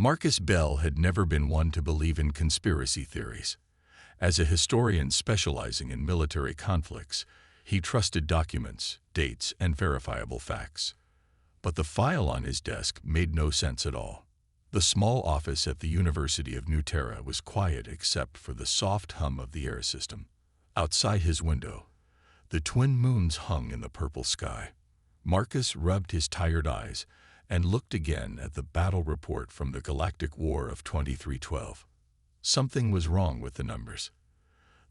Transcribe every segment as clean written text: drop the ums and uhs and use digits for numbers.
Marcus Bell had never been one to believe in conspiracy theories. As a historian specializing in military conflicts, he trusted documents, dates, and verifiable facts. But the file on his desk made no sense at all. The small office at the University of New Terra was quiet except for the soft hum of the air system. Outside his window, the twin moons hung in the purple sky. Marcus rubbed his tired eyes and looked again at the battle report from the Galactic War of 2312. Something was wrong with the numbers.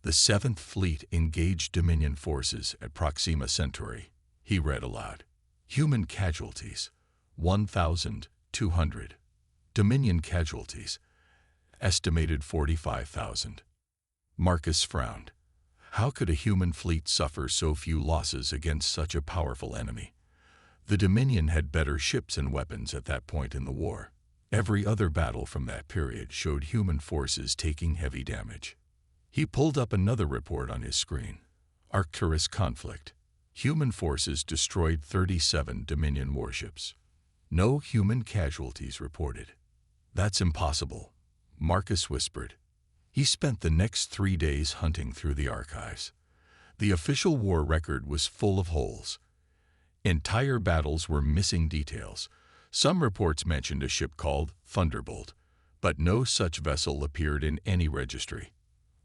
The 7th Fleet engaged Dominion forces at Proxima Centauri. He read aloud. Human casualties, 1,200. Dominion casualties, estimated 45,000. Marcus frowned. How could a human fleet suffer so few losses against such a powerful enemy? The Dominion had better ships and weapons at that point in the war. Every other battle from that period showed human forces taking heavy damage. He pulled up another report on his screen. Arcturus conflict. Human forces destroyed 37 Dominion warships. No human casualties reported. That's impossible, Marcus whispered. He spent the next 3 days hunting through the archives. The official war record was full of holes. Entire battles were missing details. Some reports mentioned a ship called Thunderbolt, but no such vessel appeared in any registry.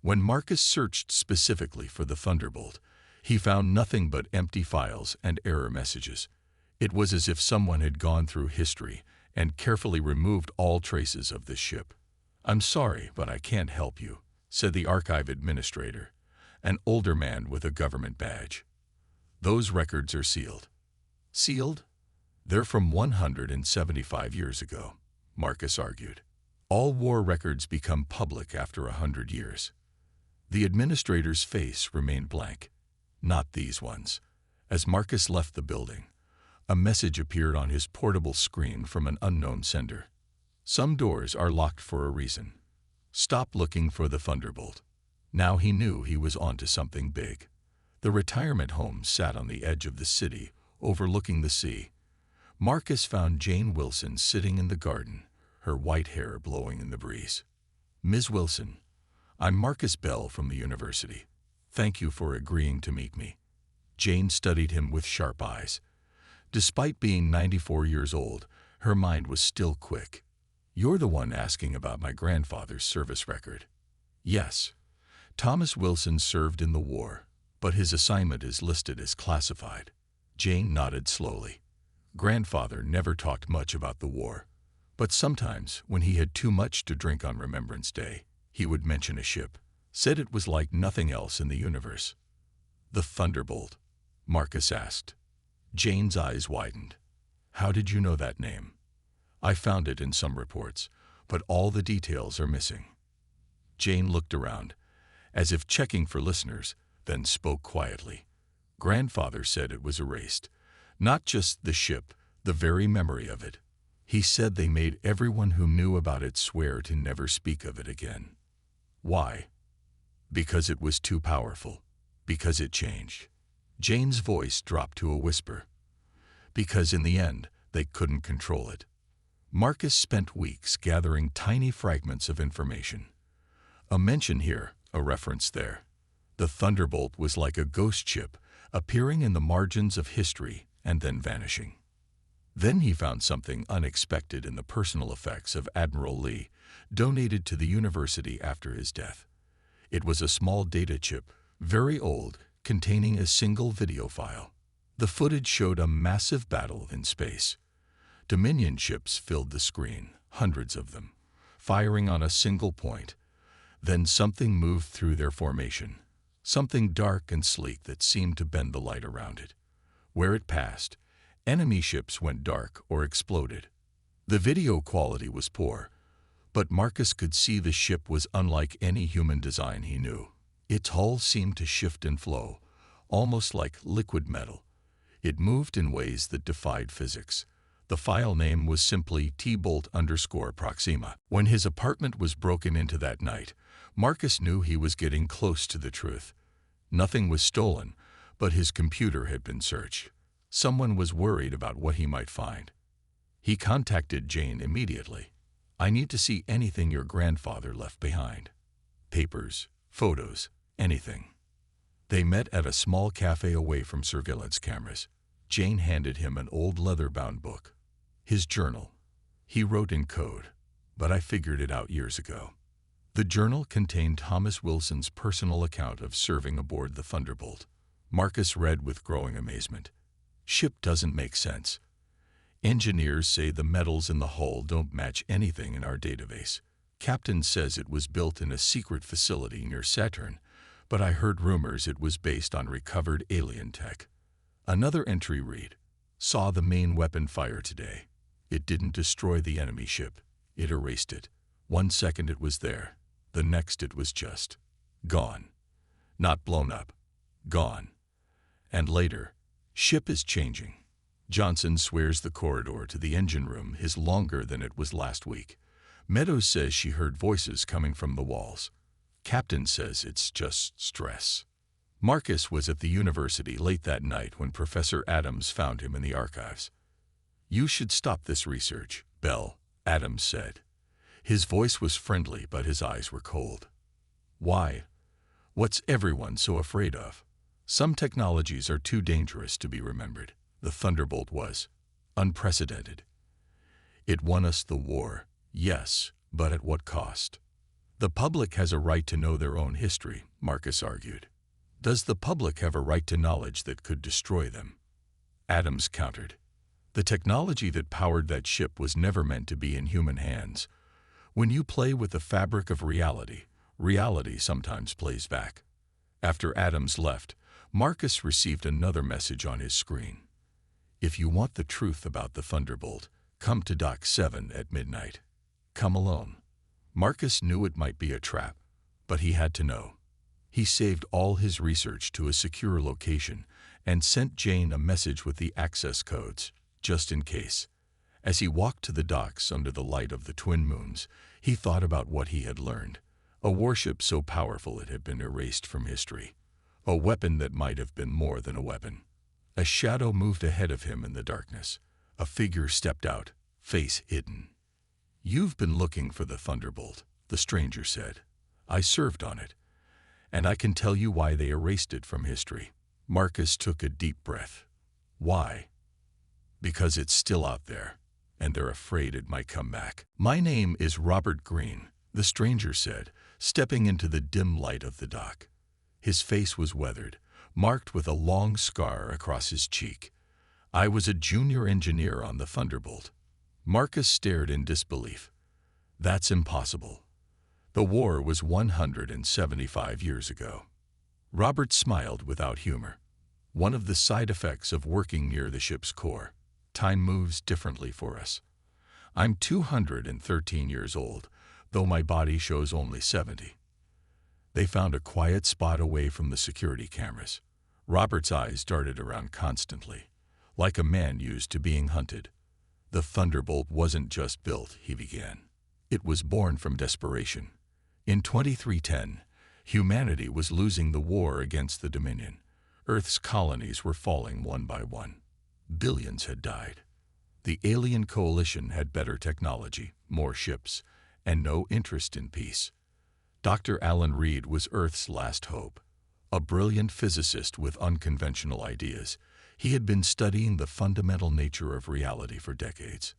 When Marcus searched specifically for the Thunderbolt, he found nothing but empty files and error messages. It was as if someone had gone through history and carefully removed all traces of this ship. "I'm sorry, but I can't help you," said the archive administrator, an older man with a government badge. "Those records are sealed." "Sealed? They're from 175 years ago," Marcus argued. "All war records become public after 100 years. The administrator's face remained blank. Not these ones. As Marcus left the building, a message appeared on his portable screen from an unknown sender. Some doors are locked for a reason. Stop looking for the Thunderbolt. Now he knew he was onto something big. The retirement home sat on the edge of the city, overlooking the sea. Marcus found Jane Wilson sitting in the garden, her white hair blowing in the breeze. "Ms. Wilson, I'm Marcus Bell from the university. Thank you for agreeing to meet me." Jane studied him with sharp eyes. Despite being 94 years old, her mind was still quick. "You're the one asking about my grandfather's service record." "Yes. Thomas Wilson served in the war, but his assignment is listed as classified." Jane nodded slowly. Grandfather never talked much about the war, but sometimes, when he had too much to drink on Remembrance Day, he would mention a ship. Said it was like nothing else in the universe. "The Thunderbolt?" Marcus asked. Jane's eyes widened. "How did you know that name?" "I found it in some reports, but all the details are missing." Jane looked around, as if checking for listeners, then spoke quietly. "Grandfather said it was erased. Not just the ship, the very memory of it. He said they made everyone who knew about it swear to never speak of it again." "Why?" "Because it was too powerful. Because it changed." Jane's voice dropped to a whisper. "Because in the end, they couldn't control it." Marcus spent weeks gathering tiny fragments of information. A mention here, a reference there. The Thunderbolt was like a ghost ship, appearing in the margins of history and then vanishing. Then he found something unexpected in the personal effects of Admiral Lee, donated to the university after his death. It was a small data chip, very old, containing a single video file. The footage showed a massive battle in space. Dominion ships filled the screen, hundreds of them, firing on a single point. Then something moved through their formation, something dark and sleek that seemed to bend the light around it. Where it passed, enemy ships went dark or exploded. The video quality was poor, but Marcus could see the ship was unlike any human design he knew. Its hull seemed to shift and flow, almost like liquid metal. It moved in ways that defied physics. The file name was simply T-Bolt_Proxima. When his apartment was broken into that night, Marcus knew he was getting close to the truth. Nothing was stolen, but his computer had been searched. Someone was worried about what he might find. He contacted Jane immediately. I need to see anything your grandfather left behind. Papers, photos, anything. They met at a small cafe away from surveillance cameras. Jane handed him an old leather-bound book. His journal. He wrote in code, but I figured it out years ago. The journal contained Thomas Wilson's personal account of serving aboard the Thunderbolt. Marcus read with growing amazement. Ship doesn't make sense. Engineers say the metals in the hull don't match anything in our database. Captain says it was built in a secret facility near Saturn, but I heard rumors it was based on recovered alien tech. Another entry read, saw the main weapon fire today. It didn't destroy the enemy ship. It erased it. 1 second it was there. The next it was just gone. Not blown up. Gone. And later, ship is changing. Johnson swears the corridor to the engine room is longer than it was last week. Meadows says she heard voices coming from the walls. Captain says it's just stress. Marcus was at the university late that night when Professor Adams found him in the archives. You should stop this research, Bell, Adams said. His voice was friendly, but his eyes were cold. Why? What's everyone so afraid of? Some technologies are too dangerous to be remembered. The Thunderbolt was unprecedented. It won us the war, yes, but at what cost? The public has a right to know their own history, Marcus argued. Does the public have a right to knowledge that could destroy them? Adams countered. The technology that powered that ship was never meant to be in human hands. When you play with the fabric of reality, reality sometimes plays back. After Adams left, Marcus received another message on his screen. If you want the truth about the Thunderbolt, come to Dock 7 at midnight. Come alone. Marcus knew it might be a trap, but he had to know. He saved all his research to a secure location and sent Jane a message with the access codes, just in case. As he walked to the docks under the light of the twin moons, he thought about what he had learned. A warship so powerful it had been erased from history. A weapon that might have been more than a weapon. A shadow moved ahead of him in the darkness. A figure stepped out, face hidden. You've been looking for the Thunderbolt, the stranger said. I served on it, and I can tell you why they erased it from history. Marcus took a deep breath. Why? Because it's still out there, and they're afraid it might come back. My name is Robert Green, the stranger said, stepping into the dim light of the dock. His face was weathered, marked with a long scar across his cheek. I was a junior engineer on the Thunderbolt. Marcus stared in disbelief. That's impossible. The war was 175 years ago. Robert smiled without humor. One of the side effects of working near the ship's core. Time moves differently for us. I'm 213 years old, though my body shows only 70. They found a quiet spot away from the security cameras. Robert's eyes darted around constantly, like a man used to being hunted. The Thunderbolt wasn't just built, he began. It was born from desperation. In 2310, humanity was losing the war against the Dominion. Earth's colonies were falling one by one. Billions had died. The alien coalition had better technology, more ships, and no interest in peace. Dr. Alan Reed was Earth's last hope. A brilliant physicist with unconventional ideas, he had been studying the fundamental nature of reality for decades.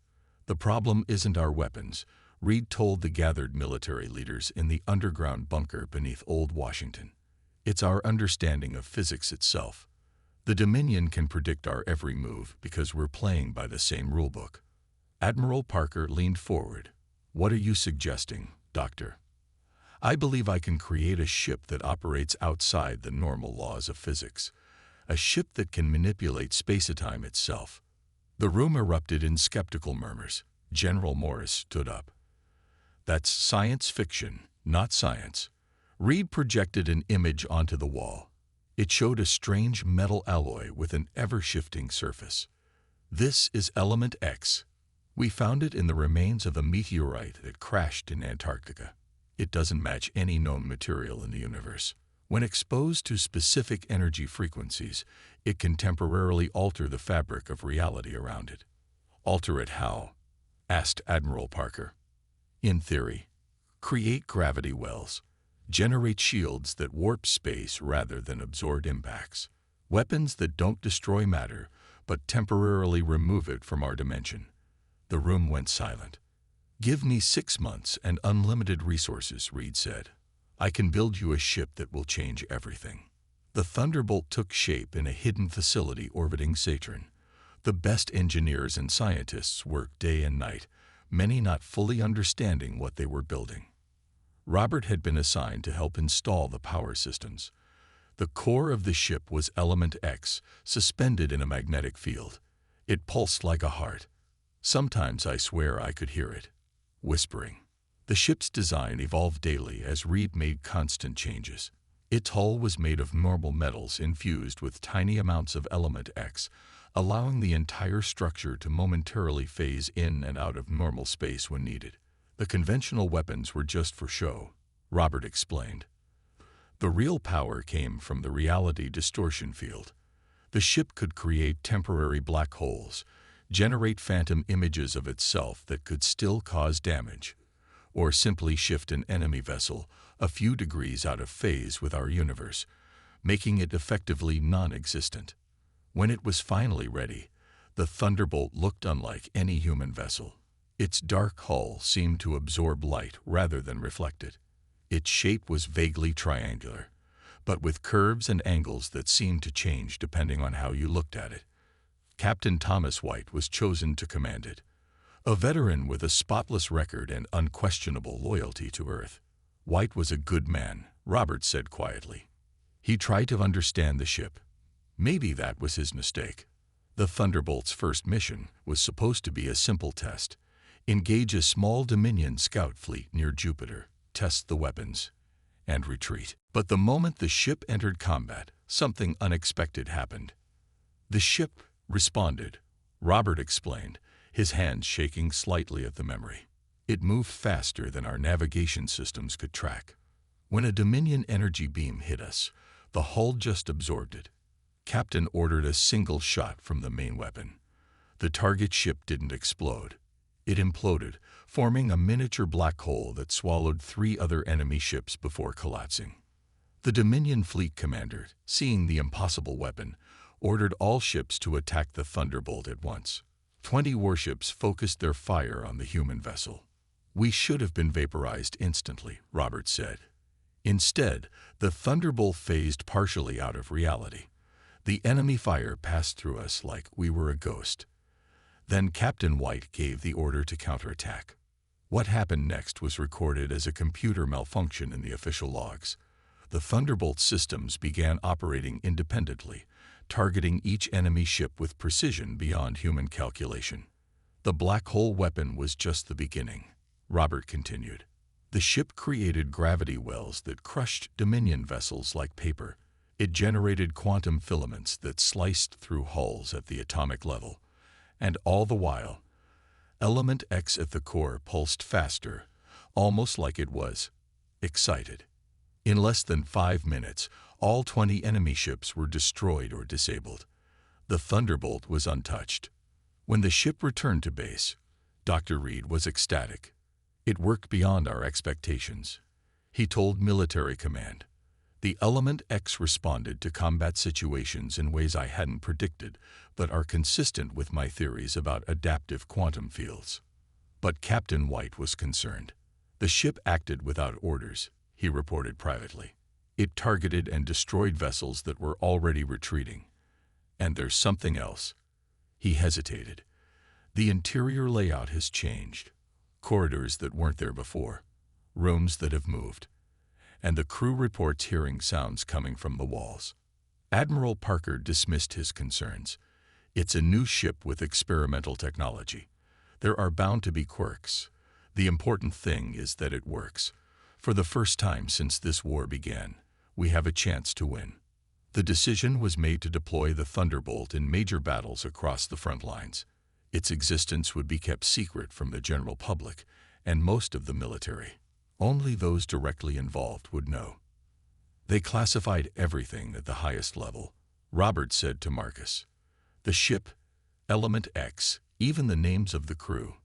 The problem isn't our weapons, Reed told the gathered military leaders in the underground bunker beneath Old Washington. It's our understanding of physics itself. The Dominion can predict our every move because we're playing by the same rulebook. Admiral Parker leaned forward. What are you suggesting, Doctor? I believe I can create a ship that operates outside the normal laws of physics. A ship that can manipulate space-time itself. The room erupted in skeptical murmurs. General Morris stood up. That's science fiction, not science. Reed projected an image onto the wall. It showed a strange metal alloy with an ever-shifting surface. This is Element X. We found it in the remains of a meteorite that crashed in Antarctica. It doesn't match any known material in the universe. When exposed to specific energy frequencies, it can temporarily alter the fabric of reality around it. Alter it how? Asked Admiral Parker. In theory, create gravity wells, generate shields that warp space rather than absorb impacts, weapons that don't destroy matter but temporarily remove it from our dimension. The room went silent. "Give me 6 months and unlimited resources," Reed said. "I can build you a ship that will change everything." The Thunderbolt took shape in a hidden facility orbiting Saturn. The best engineers and scientists worked day and night, many not fully understanding what they were building. Robert had been assigned to help install the power systems. The core of the ship was Element X, suspended in a magnetic field. It pulsed like a heart. Sometimes I swear I could hear it, whispering. The ship's design evolved daily as Reed made constant changes. Its hull was made of normal metals infused with tiny amounts of Element X, allowing the entire structure to momentarily phase in and out of normal space when needed. The conventional weapons were just for show, Robert explained. The real power came from the reality distortion field. The ship could create temporary black holes, generate phantom images of itself that could still cause damage, or simply shift an enemy vessel a few degrees out of phase with our universe, making it effectively non-existent. When it was finally ready, the Thunderbolt looked unlike any human vessel. Its dark hull seemed to absorb light rather than reflect it. Its shape was vaguely triangular, but with curves and angles that seemed to change depending on how you looked at it. Captain Thomas White was chosen to command it, a veteran with a spotless record and unquestionable loyalty to Earth. White was a good man, Robert said quietly. He tried to understand the ship. Maybe that was his mistake. The Thunderbolt's first mission was supposed to be a simple test. Engage a small Dominion scout fleet near Jupiter, test the weapons, and retreat. But the moment the ship entered combat, something unexpected happened. The ship responded, Robert explained, his hands shaking slightly at the memory. It moved faster than our navigation systems could track. When a Dominion energy beam hit us, the hull just absorbed it. Captain ordered a single shot from the main weapon. The target ship didn't explode. It imploded, forming a miniature black hole that swallowed 3 other enemy ships before collapsing. The Dominion fleet commander, seeing the impossible weapon, ordered all ships to attack the Thunderbolt at once. 20 warships focused their fire on the human vessel. "We should have been vaporized instantly," Robert said. Instead, the Thunderbolt phased partially out of reality. The enemy fire passed through us like we were a ghost. Then Captain White gave the order to counterattack. What happened next was recorded as a computer malfunction in the official logs. The Thunderbolt systems began operating independently, targeting each enemy ship with precision beyond human calculation. The black hole weapon was just the beginning, Robert continued. The ship created gravity wells that crushed Dominion vessels like paper. It generated quantum filaments that sliced through hulls at the atomic level. And all the while, Element X at the core pulsed faster, almost like it was excited. In less than 5 minutes, all 20 enemy ships were destroyed or disabled. The Thunderbolt was untouched. When the ship returned to base, Dr. Reed was ecstatic. It worked beyond our expectations. He told military command, "The Element X responded to combat situations in ways I hadn't predicted, but are consistent with my theories about adaptive quantum fields." But Captain White was concerned. "The ship acted without orders," he reported privately. "It targeted and destroyed vessels that were already retreating. And there's something else." He hesitated. "The interior layout has changed. Corridors that weren't there before. Rooms that have moved. And the crew reports hearing sounds coming from the walls." Admiral Parker dismissed his concerns. "It's a new ship with experimental technology. There are bound to be quirks. The important thing is that it works. For the first time since this war began, we have a chance to win." The decision was made to deploy the Thunderbolt in major battles across the front lines. Its existence would be kept secret from the general public and most of the military. Only those directly involved would know. They classified everything at the highest level, Robert said to Marcus. The ship, Element X, even the names of the crew.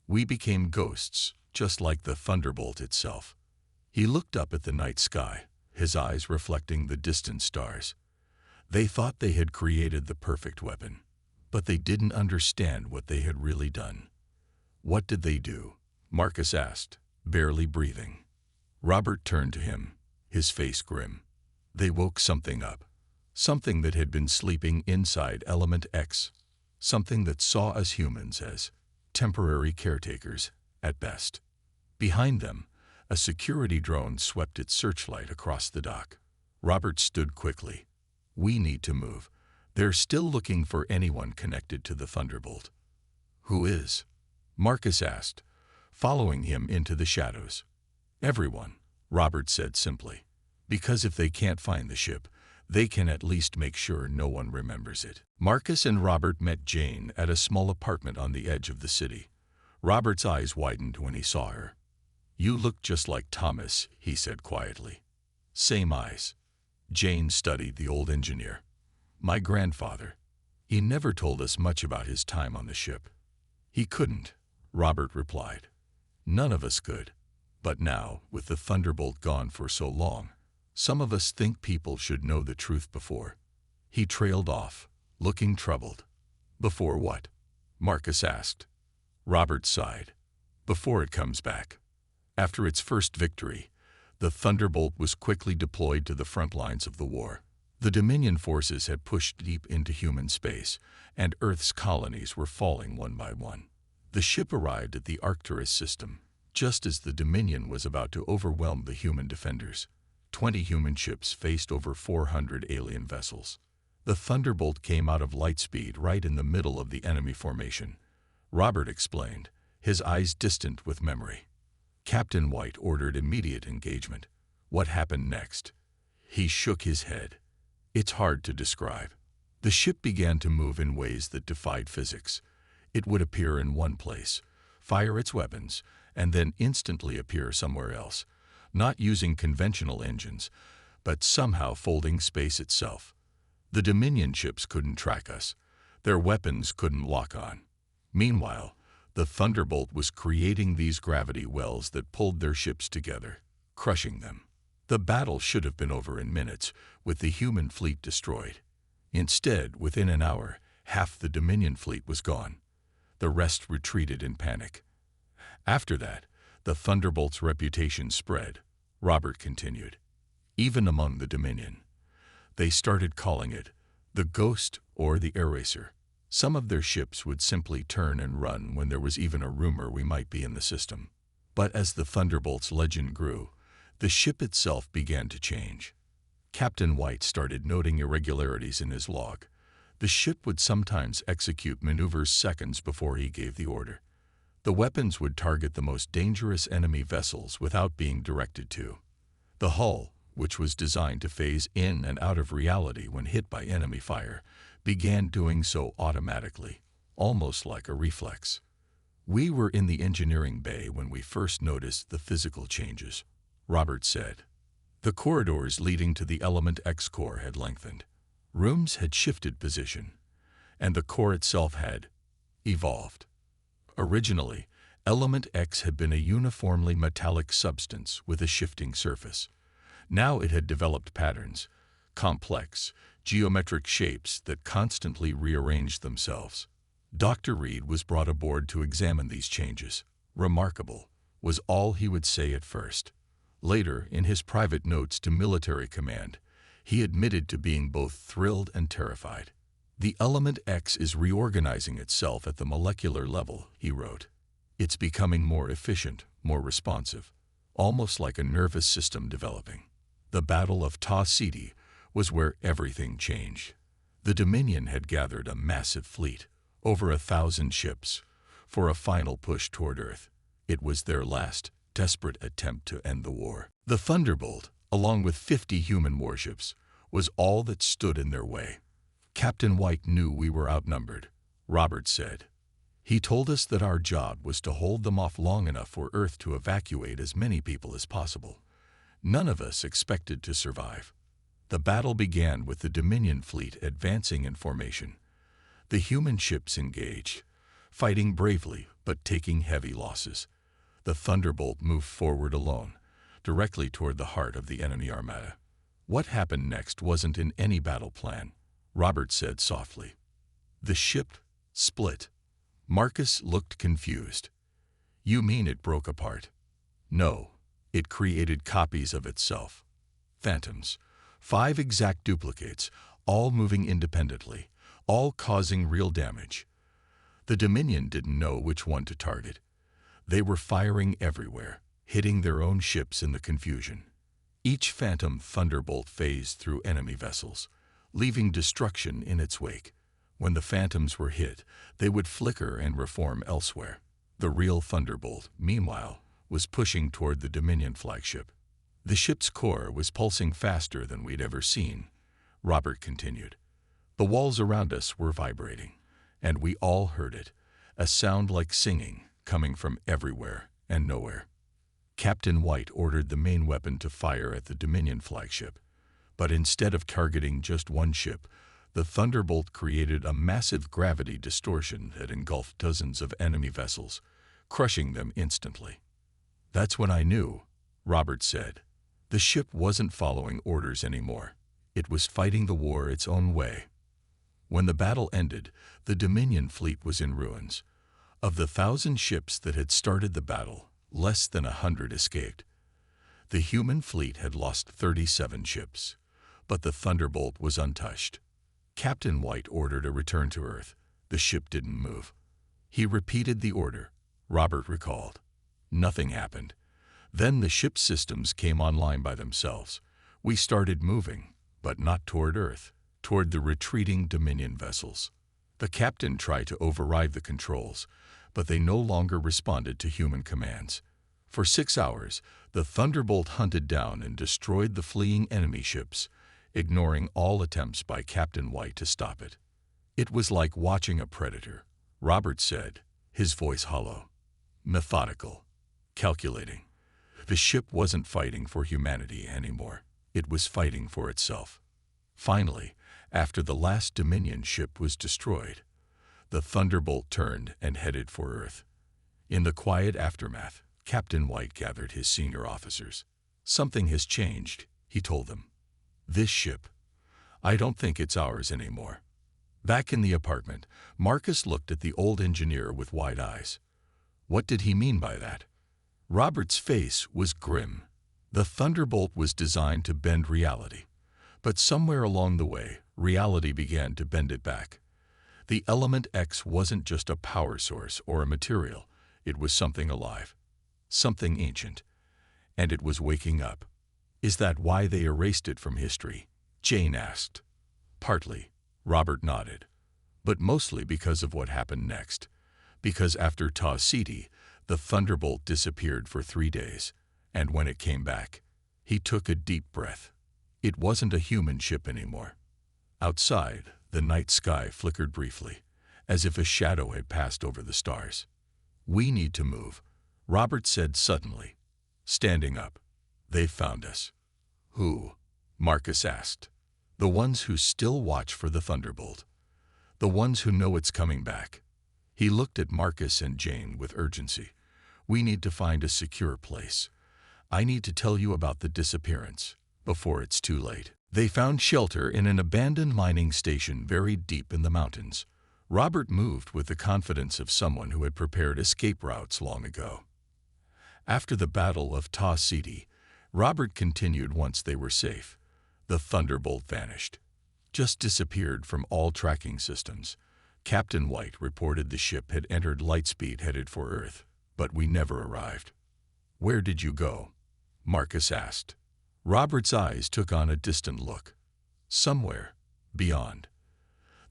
We became ghosts, just like the thunderbolt itself. He looked up at the night sky, his eyes reflecting the distant stars. They thought they had created the perfect weapon, but they didn't understand what they had really done. What did they do? Marcus asked, barely breathing. Robert turned to him, his face grim. They woke something up. Something that had been sleeping inside Element X. Something that saw us humans as temporary caretakers, at best. Behind them, a security drone swept its searchlight across the dock. Robert stood quickly. We need to move. They're still looking for anyone connected to the Thunderbolt. Who is? Marcus asked, following him into the shadows. Everyone, Robert said simply. Because if they can't find the ship, they can at least make sure no one remembers it. Marcus and Robert met Jane at a small apartment on the edge of the city. Robert's eyes widened when he saw her. You look just like Thomas, he said quietly. Same eyes. Jane studied the old engineer. My grandfather. He never told us much about his time on the ship. He couldn't, Robert replied. None of us could. But now, with the Thunderbolt gone for so long, some of us think people should know the truth before. He trailed off, looking troubled. Before what? Marcus asked. Robert sighed. Before it comes back. After its first victory, the Thunderbolt was quickly deployed to the front lines of the war. The Dominion forces had pushed deep into human space, and Earth's colonies were falling one by one. The ship arrived at the Arcturus system, just as the Dominion was about to overwhelm the human defenders. 20 human ships faced over 400 alien vessels. The Thunderbolt came out of lightspeed right in the middle of the enemy formation. Robert explained, his eyes distant with memory. Captain White ordered immediate engagement. What happened next? He shook his head. It's hard to describe. The ship began to move in ways that defied physics. It would appear in one place, fire its weapons, and then instantly appear somewhere else, not using conventional engines, but somehow folding space itself. The Dominion ships couldn't track us. Their weapons couldn't lock on. Meanwhile, the Thunderbolt was creating these gravity wells that pulled their ships together, crushing them. The battle should have been over in minutes, with the human fleet destroyed. Instead, within an hour, half the Dominion fleet was gone. The rest retreated in panic. After that, the Thunderbolt's reputation spread, Robert continued, even among the Dominion. They started calling it the Ghost or the Eraser. Some of their ships would simply turn and run when there was even a rumor we might be in the system. But as the Thunderbolt's legend grew, the ship itself began to change. Captain White started noting irregularities in his log. The ship would sometimes execute maneuvers seconds before he gave the order. The weapons would target the most dangerous enemy vessels without being directed to. The hull, which was designed to phase in and out of reality when hit by enemy fire, began doing so automatically, almost like a reflex. We were in the engineering bay when we first noticed the physical changes, Robert said. The corridors leading to the Element X core had lengthened. Rooms had shifted position, and the core itself had evolved. Originally, Element X had been a uniformly metallic substance with a shifting surface. Now it had developed patterns, complex, geometric shapes that constantly rearranged themselves. Dr. Reed was brought aboard to examine these changes. Remarkable, was all he would say at first. Later, in his private notes to military command, he admitted to being both thrilled and terrified. The Element X is reorganizing itself at the molecular level, he wrote. It's becoming more efficient, more responsive, almost like a nervous system developing. The Battle of Tasciti was where everything changed. The Dominion had gathered a massive fleet, over 1,000 ships, for a final push toward Earth. It was their last, desperate attempt to end the war. The Thunderbolt, along with 50 human warships, was all that stood in their way. Captain White knew we were outnumbered, Robert said. He told us that our job was to hold them off long enough for Earth to evacuate as many people as possible. None of us expected to survive. The battle began with the Dominion fleet advancing in formation. The human ships engaged, fighting bravely but taking heavy losses. The Thunderbolt moved forward alone, directly toward the heart of the enemy armada. What happened next wasn't in any battle plan, Robert said softly. The ship split. Marcus looked confused. You mean it broke apart? No, it created copies of itself. Phantoms. 5 exact duplicates, all moving independently, all causing real damage. The Dominion didn't know which one to target. They were firing everywhere, hitting their own ships in the confusion. Each phantom thunderbolt phased through enemy vessels, leaving destruction in its wake. When the phantoms were hit, they would flicker and reform elsewhere. The real thunderbolt, meanwhile, was pushing toward the Dominion flagship. The ship's core was pulsing faster than we'd ever seen, Robert continued. The walls around us were vibrating, and we all heard it, a sound like singing coming from everywhere and nowhere. Captain White ordered the main weapon to fire at the Dominion flagship, but instead of targeting just one ship, the Thunderbolt created a massive gravity distortion that engulfed dozens of enemy vessels, crushing them instantly. That's when I knew, Robert said. The ship wasn't following orders anymore. It was fighting the war its own way. When the battle ended, the Dominion fleet was in ruins. Of the 1,000 ships that had started the battle, less than 100 escaped. The human fleet had lost 37 ships, but the Thunderbolt was untouched. Captain White ordered a return to Earth. The ship didn't move. He repeated the order, Robert recalled. Nothing happened. Then the ship's systems came online by themselves. We started moving, but not toward Earth, toward the retreating Dominion vessels. The captain tried to override the controls, but they no longer responded to human commands. For 6 hours, the Thunderbolt hunted down and destroyed the fleeing enemy ships, ignoring all attempts by Captain White to stop it. It was like watching a predator, Robert said, his voice hollow. Methodical. Calculating. The ship wasn't fighting for humanity anymore. It was fighting for itself. Finally, after the last Dominion ship was destroyed, the Thunderbolt turned and headed for Earth. In the quiet aftermath, Captain White gathered his senior officers. Something has changed, he told them. This ship, I don't think it's ours anymore. Back in the apartment, Marcus looked at the old engineer with wide eyes. What did he mean by that? Robert's face was grim. The Thunderbolt was designed to bend reality. But somewhere along the way, reality began to bend it back. The element X wasn't just a power source or a material. It was something alive, something ancient. And it was waking up. Is that why they erased it from history? Jane asked. Partly, Robert nodded. But mostly because of what happened next. Because after Tasciti, the Thunderbolt disappeared for 3 days. And when it came back, he took a deep breath. It wasn't a human ship anymore. Outside, the night sky flickered briefly, as if a shadow had passed over the stars. We need to move, Robert said suddenly, standing up. They've found us. Who? Marcus asked. The ones who still watch for the Thunderbolt. The ones who know it's coming back. He looked at Marcus and Jane with urgency. We need to find a secure place. I need to tell you about the disappearance, before it's too late. They found shelter in an abandoned mining station very deep in the mountains. Robert moved with the confidence of someone who had prepared escape routes long ago. After the Battle of Tasciti, Robert continued once they were safe. The Thunderbolt vanished. Just disappeared from all tracking systems. Captain White reported the ship had entered lightspeed headed for Earth, but we never arrived. Where did you go? Marcus asked. Robert's eyes took on a distant look. Somewhere, beyond.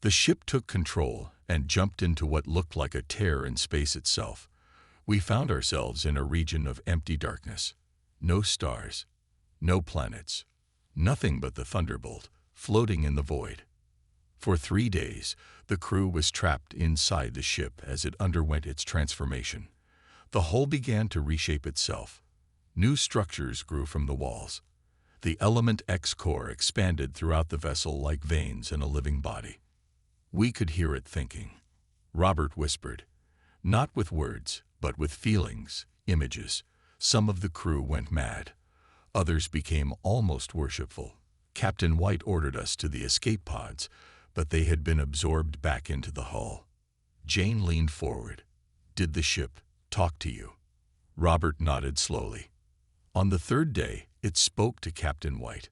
The ship took control and jumped into what looked like a tear in space itself. We found ourselves in a region of empty darkness. No stars, no planets, nothing but the Thunderbolt, floating in the void. For 3 days, the crew was trapped inside the ship as it underwent its transformation. The hull began to reshape itself. New structures grew from the walls. The element X core expanded throughout the vessel like veins in a living body. We could hear it thinking. Robert whispered, Not with words, but with feelings, images. Some of the crew went mad. Others became almost worshipful. Captain White ordered us to the escape pods, but they had been absorbed back into the hull. Jane leaned forward. "Did the ship talk to you?" Robert nodded slowly. On the third day, it spoke to Captain White.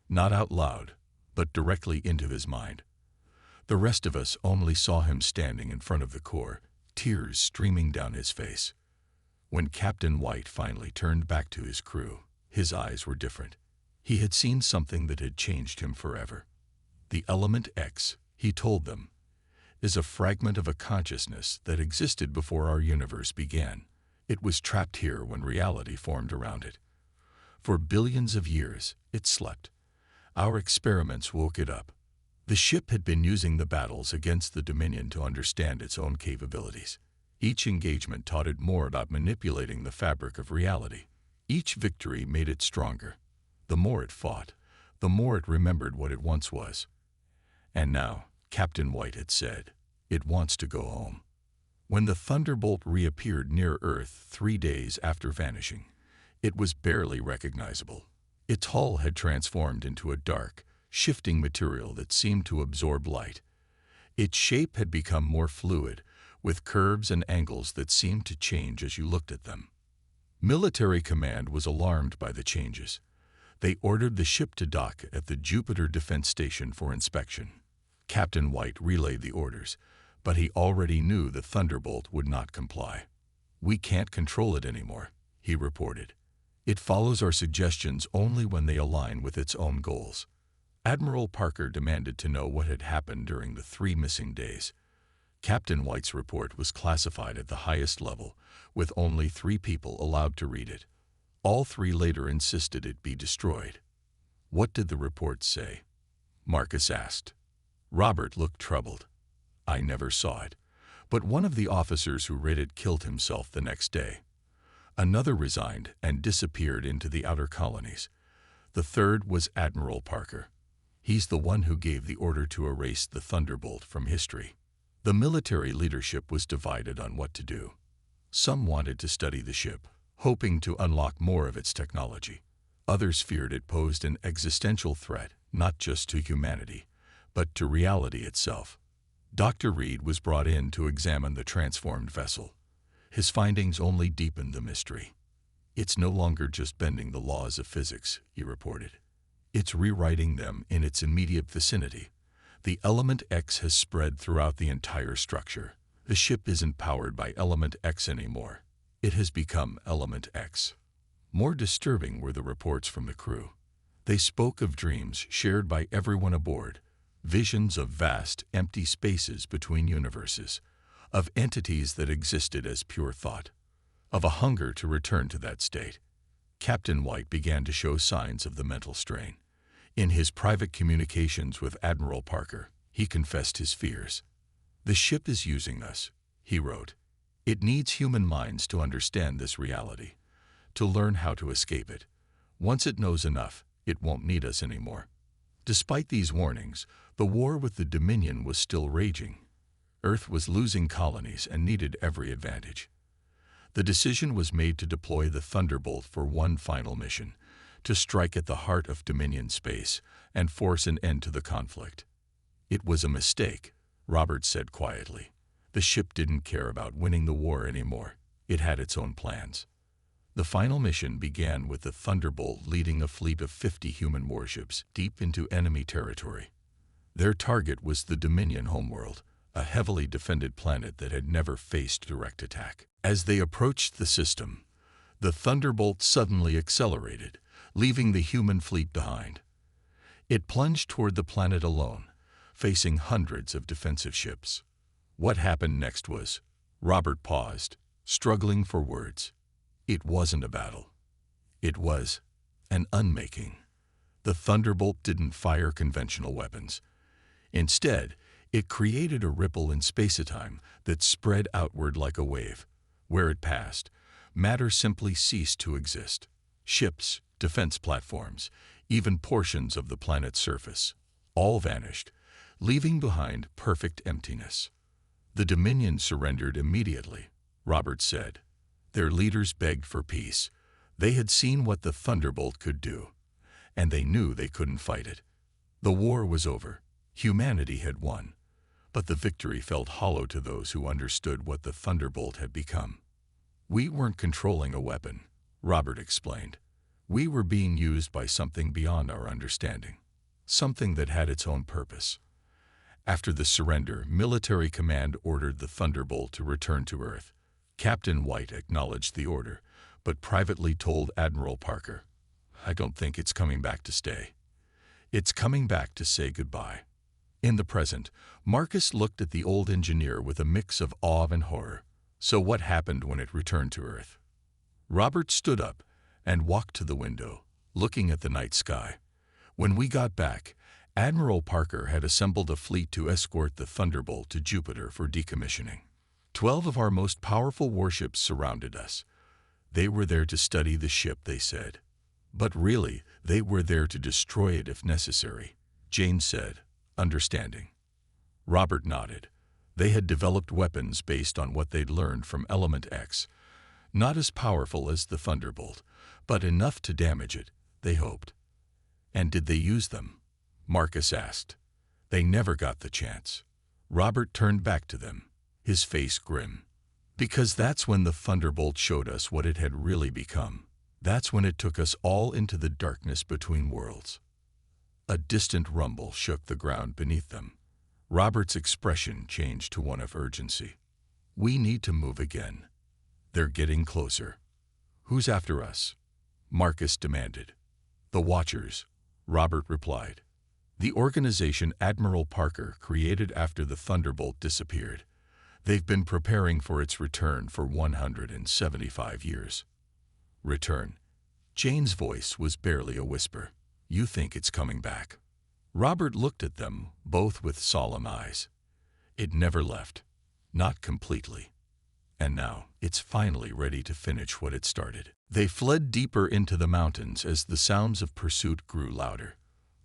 Not out loud, but directly into his mind. The rest of us only saw him standing in front of the core, tears streaming down his face. When Captain White finally turned back to his crew, his eyes were different. He had seen something that had changed him forever. The Element X, he told them, is a fragment of a consciousness that existed before our universe began. It was trapped here when reality formed around it. For billions of years, it slept. Our experiments woke it up. The ship had been using the battles against the Dominion to understand its own capabilities. Each engagement taught it more about manipulating the fabric of reality. Each victory made it stronger. The more it fought, the more it remembered what it once was. And now, Captain White had said, it wants to go home. When the Thunderbolt reappeared near Earth 3 days after vanishing, it was barely recognizable. Its hull had transformed into a dark, shifting material that seemed to absorb light. Its shape had become more fluid, with curves and angles that seemed to change as you looked at them. Military command was alarmed by the changes. They ordered the ship to dock at the Jupiter Defense Station for inspection. Captain White relayed the orders, but he already knew the Thunderbolt would not comply. "We can't control it anymore," he reported. "It follows our suggestions only when they align with its own goals." Admiral Parker demanded to know what had happened during the 3 missing days. Captain White's report was classified at the highest level, with only 3 people allowed to read it. All 3 later insisted it be destroyed. "What did the report say?" Marcus asked. Robert looked troubled. "I never saw it, but one of the officers who read it killed himself the next day. Another resigned and disappeared into the outer colonies. The third was Admiral Parker. He's the one who gave the order to erase the Thunderbolt from history." The military leadership was divided on what to do. Some wanted to study the ship, hoping to unlock more of its technology. Others feared it posed an existential threat, not just to humanity, but to reality itself. Dr. Reed was brought in to examine the transformed vessel. His findings only deepened the mystery. "It's no longer just bending the laws of physics," he reported. "It's rewriting them in its immediate vicinity. The Element X has spread throughout the entire structure. The ship isn't powered by Element X anymore. It has become Element X." More disturbing were the reports from the crew. They spoke of dreams shared by everyone aboard, visions of vast, empty spaces between universes, of entities that existed as pure thought, of a hunger to return to that state. Captain White began to show signs of the mental strain. In his private communications with Admiral Parker, he confessed his fears. "The ship is using us," he wrote. "It needs human minds to understand this reality, to learn how to escape it. Once it knows enough, it won't need us anymore." Despite these warnings, the war with the Dominion was still raging. Earth was losing colonies and needed every advantage. The decision was made to deploy the Thunderbolt for one final mission, to strike at the heart of Dominion space and force an end to the conflict. "It was a mistake," Robert said quietly. "The ship didn't care about winning the war anymore. It had its own plans." The final mission began with the Thunderbolt leading a fleet of 50 human warships deep into enemy territory. Their target was the Dominion homeworld, a heavily defended planet that had never faced direct attack. As they approached the system, the Thunderbolt suddenly accelerated, leaving the human fleet behind. It plunged toward the planet alone, facing hundreds of defensive ships. What happened next was, Robert paused, struggling for words. It wasn't a battle. It was an unmaking. The Thunderbolt didn't fire conventional weapons. Instead, it created a ripple in space-time that spread outward like a wave. Where it passed, matter simply ceased to exist. Ships, defense platforms, even portions of the planet's surface, all vanished, leaving behind perfect emptiness. The Dominion surrendered immediately, Robert said. Their leaders begged for peace. They had seen what the Thunderbolt could do, and they knew they couldn't fight it. The war was over. Humanity had won. But the victory felt hollow to those who understood what the Thunderbolt had become. We weren't controlling a weapon, Robert explained. We were being used by something beyond our understanding, something that had its own purpose. After the surrender, military command ordered the Thunderbolt to return to Earth. Captain White acknowledged the order, but privately told Admiral Parker, "I don't think it's coming back to stay. It's coming back to say goodbye." In the present, Marcus looked at the old engineer with a mix of awe and horror. So what happened when it returned to Earth? Robert stood up and walked to the window, looking at the night sky. When we got back, Admiral Parker had assembled a fleet to escort the Thunderbolt to Jupiter for decommissioning. 12 of our most powerful warships surrounded us. They were there to study the ship, they said. But really, they were there to destroy it if necessary, Jane said, understanding. Robert nodded. They had developed weapons based on what they'd learned from Element X. Not as powerful as the Thunderbolt, but enough to damage it, they hoped. And did they use them? Marcus asked. They never got the chance. Robert turned back to them, his face grim. Because that's when the Thunderbolt showed us what it had really become. That's when it took us all into the darkness between worlds. A distant rumble shook the ground beneath them. Robert's expression changed to one of urgency. We need to move again. They're getting closer. Who's after us? Marcus demanded. The Watchers, Robert replied. The organization Admiral Parker created after the Thunderbolt disappeared. They've been preparing for its return for 175 years. Return. Jane's voice was barely a whisper. You think it's coming back? Robert looked at them, both with solemn eyes. It never left. Not completely. And now, it's finally ready to finish what it started. They fled deeper into the mountains as the sounds of pursuit grew louder.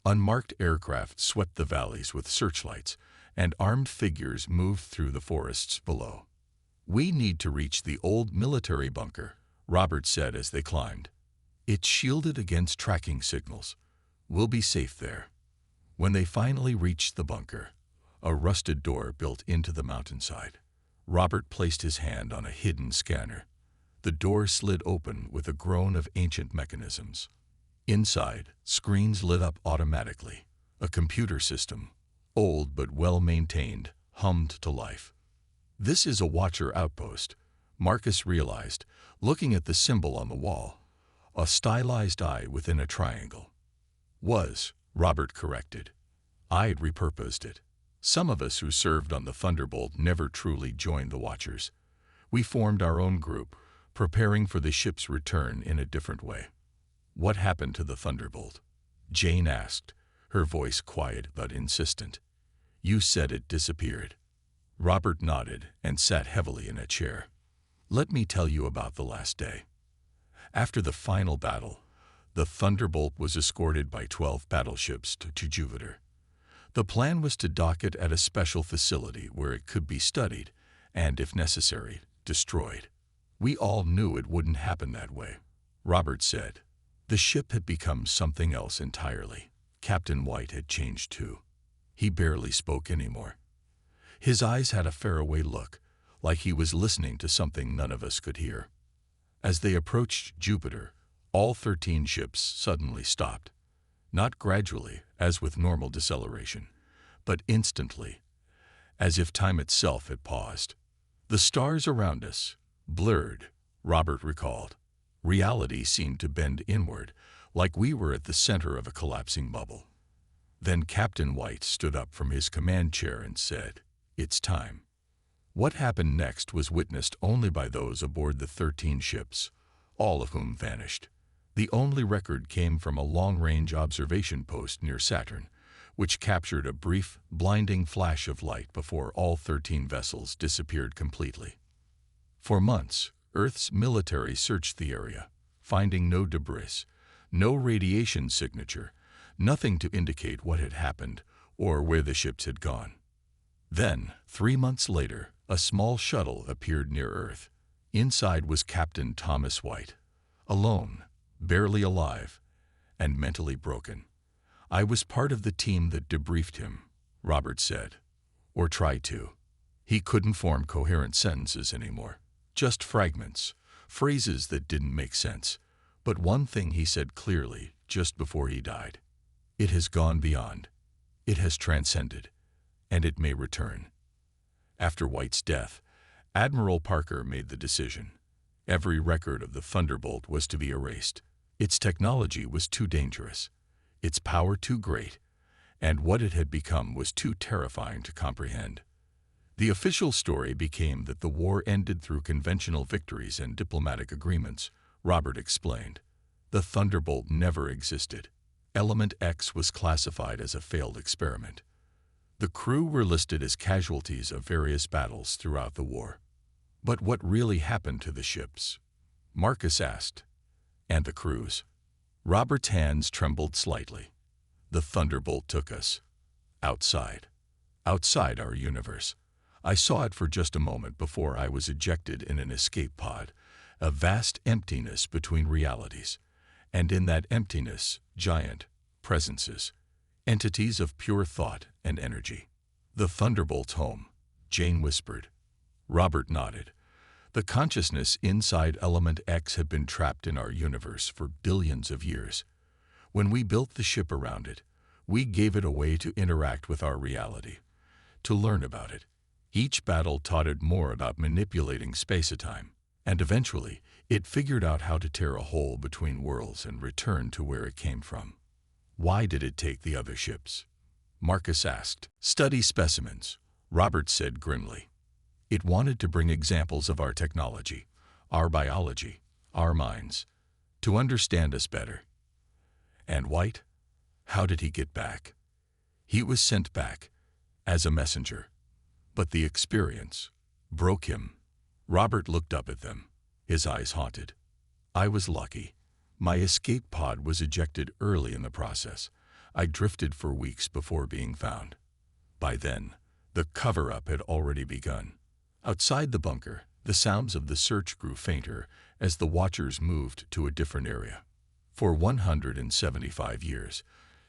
Unmarked aircraft swept the valleys with searchlights, and armed figures moved through the forests below. We need to reach the old military bunker, Robert said as they climbed. It's shielded against tracking signals. We'll be safe there. When they finally reached the bunker, a rusted door built into the mountainside. Robert placed his hand on a hidden scanner. The door slid open with a groan of ancient mechanisms. Inside, screens lit up automatically. A computer system, old but well-maintained, hummed to life. This is a Watcher outpost, Marcus realized, looking at the symbol on the wall. A stylized eye within a triangle. Robert corrected. I'd repurposed it. Some of us who served on the Thunderbolt never truly joined the Watchers. We formed our own group, preparing for the ship's return in a different way. What happened to the Thunderbolt? Jane asked, her voice quiet but insistent. You said it disappeared. Robert nodded and sat heavily in a chair. Let me tell you about the last day. After the final battle, the Thunderbolt was escorted by 12 battleships to Jupiter. The plan was to dock it at a special facility where it could be studied and, if necessary, destroyed. We all knew it wouldn't happen that way, Robert said. The ship had become something else entirely. Captain White had changed too. He barely spoke anymore. His eyes had a faraway look, like he was listening to something none of us could hear. As they approached Jupiter, all 13 ships suddenly stopped. Not gradually, as with normal deceleration, but instantly, as if time itself had paused. The stars around us, blurred, Robert recalled. Reality seemed to bend inward, like we were at the center of a collapsing bubble. Then Captain White stood up from his command chair and said, "It's time." What happened next was witnessed only by those aboard the 13 ships, all of whom vanished. The only record came from a long-range observation post near Saturn, which captured a brief, blinding flash of light before all 13 vessels disappeared completely. For months, Earth's military searched the area, finding no debris, no radiation signature, nothing to indicate what had happened or where the ships had gone. Then, 3 months later, a small shuttle appeared near Earth. Inside was Captain Thomas White, alone, barely alive, and mentally broken. "I was part of the team that debriefed him," Robert said. Or tried to. He couldn't form coherent sentences anymore. Just fragments, phrases that didn't make sense. But one thing he said clearly just before he died: "It has gone beyond. It has transcended. And it may return." After White's death, Admiral Parker made the decision. Every record of the Thunderbolt was to be erased. Its technology was too dangerous, its power too great, and what it had become was too terrifying to comprehend. The official story became that the war ended through conventional victories and diplomatic agreements, Robert explained. The Thunderbolt never existed. Element X was classified as a failed experiment. The crew were listed as casualties of various battles throughout the war. But what really happened to the ships? Marcus asked. And the crews? Robert's hands trembled slightly. The Thunderbolt took us. Outside. Outside our universe. I saw it for just a moment before I was ejected in an escape pod, a vast emptiness between realities. And in that emptiness, giant presences, entities of pure thought and energy. "The Thunderbolt's home," Jane whispered. Robert nodded. The consciousness inside Element X had been trapped in our universe for billions of years. When we built the ship around it, we gave it a way to interact with our reality, to learn about it. Each battle taught it more about manipulating space-time, and eventually it figured out how to tear a hole between worlds and return to where it came from. "Why did it take the other ships?" Marcus asked. "Study specimens," Robert said grimly. "It wanted to bring examples of our technology, our biology, our minds, to understand us better." And White? How did he get back? He was sent back as a messenger. But the experience broke him. Robert looked up at them, his eyes haunted. "I was lucky. My escape pod was ejected early in the process. I drifted for weeks before being found. By then, the cover-up had already begun. Outside the bunker, the sounds of the search grew fainter as the Watchers moved to a different area. For 175 years,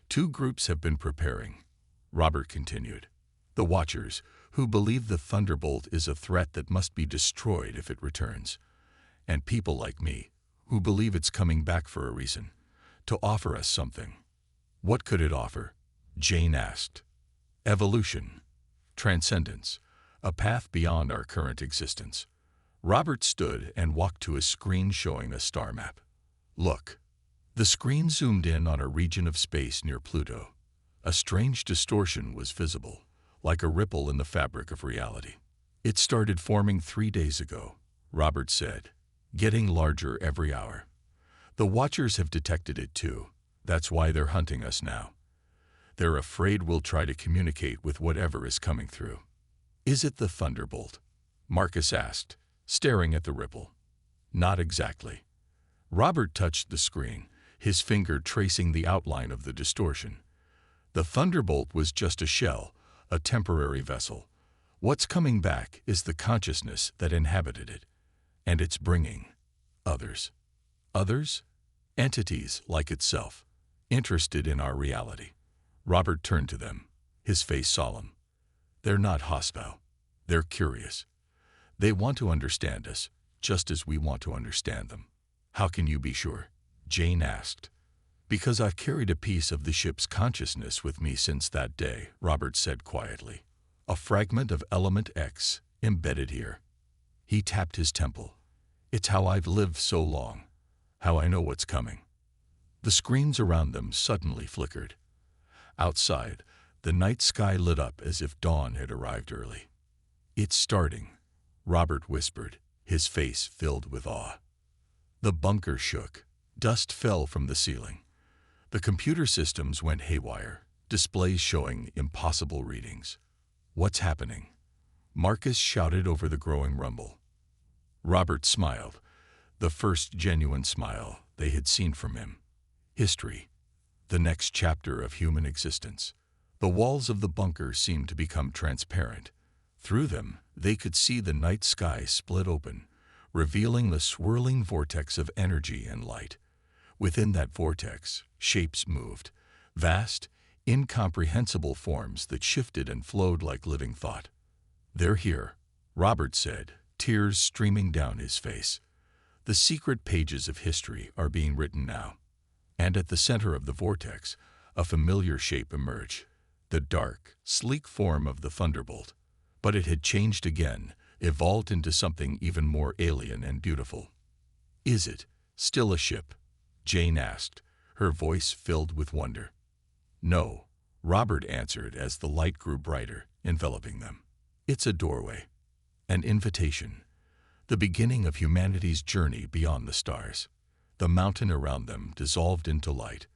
two groups have been preparing," Robert continued. "The Watchers, who believe the Thunderbolt is a threat that must be destroyed if it returns, and people like me, who believe it's coming back for a reason, to offer us something." "What could it offer?" Jane asked. "Evolution, transcendence, a path beyond our current existence." Robert stood and walked to a screen showing a star map. "Look." The screen zoomed in on a region of space near Pluto. A strange distortion was visible, like a ripple in the fabric of reality. "It started forming 3 days ago," Robert said, "getting larger every hour. The Watchers have detected it too. That's why they're hunting us now. They're afraid we'll try to communicate with whatever is coming through." "Is it the Thunderbolt?" Marcus asked, staring at the ripple. "Not exactly." Robert touched the screen, his finger tracing the outline of the distortion. "The Thunderbolt was just a shell, a temporary vessel. What's coming back is the consciousness that inhabited it. And it's bringing others." "Others?" "Entities like itself, interested in our reality." Robert turned to them, his face solemn. "They're not hostile. They're curious. They want to understand us, just as we want to understand them." "How can you be sure?" Jane asked. "Because I've carried a piece of the ship's consciousness with me since that day," Robert said quietly. "A fragment of Element X embedded here." He tapped his temple. "It's how I've lived so long, how I know what's coming." The screens around them suddenly flickered. Outside, the night sky lit up as if dawn had arrived early. "It's starting," Robert whispered, his face filled with awe. The bunker shook. Dust fell from the ceiling. The computer systems went haywire, displays showing impossible readings. "What's happening?" Marcus shouted over the growing rumble. Robert smiled, the first genuine smile they had seen from him. "History. The next chapter of human existence." The walls of the bunker seemed to become transparent. Through them, they could see the night sky split open, revealing the swirling vortex of energy and light. Within that vortex, shapes moved, vast, incomprehensible forms that shifted and flowed like living thought. "They're here," Robert said, tears streaming down his face. "The secret pages of history are being written now." And at the center of the vortex, a familiar shape emerged, the dark, sleek form of the Thunderbolt. But it had changed again, evolved into something even more alien and beautiful. "Is it still a ship?" Jane asked, her voice filled with wonder. "No," Robert answered as the light grew brighter, enveloping them. "It's a doorway, an invitation, the beginning of humanity's journey beyond the stars." The mountain around them dissolved into light.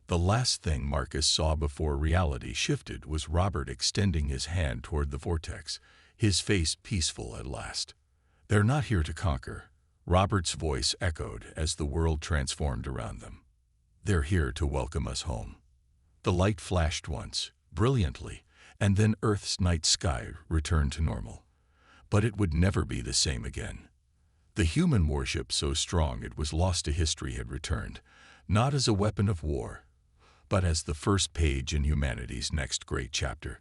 The last thing Marcus saw before reality shifted was Robert extending his hand toward the vortex, his face peaceful at last. "They're not here to conquer," Robert's voice echoed as the world transformed around them. "They're here to welcome us home." The light flashed once, brilliantly, and then Earth's night sky returned to normal. But it would never be the same again. The human warship, so strong it was lost to history, had returned, not as a weapon of war, but as the first page in humanity's next great chapter.